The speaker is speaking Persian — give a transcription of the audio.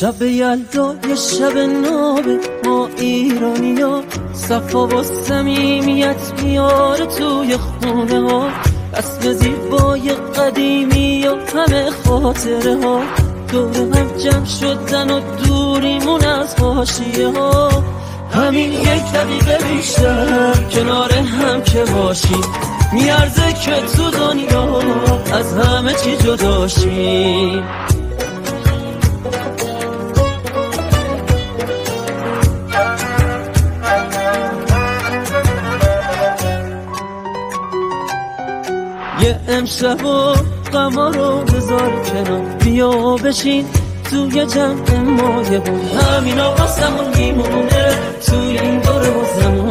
شب یلدا یه شب نابه ما ایرانیا، صفا و صمیمیت میاره توی خونه ها، رسم زیبای قدیمی و همه خاطره ها، دور هم جمع شدن و دوریمون از حاشیه ها. همین یک دقیقه بیشتر کنار هم که باشیم میارزه که تو دنیا از همه چی جداشیم. یه امشب و غما رو بذار کنار، بیا بشین توی جمع ما یه بود، همینا واسمون میمونه توی این دور و زمان.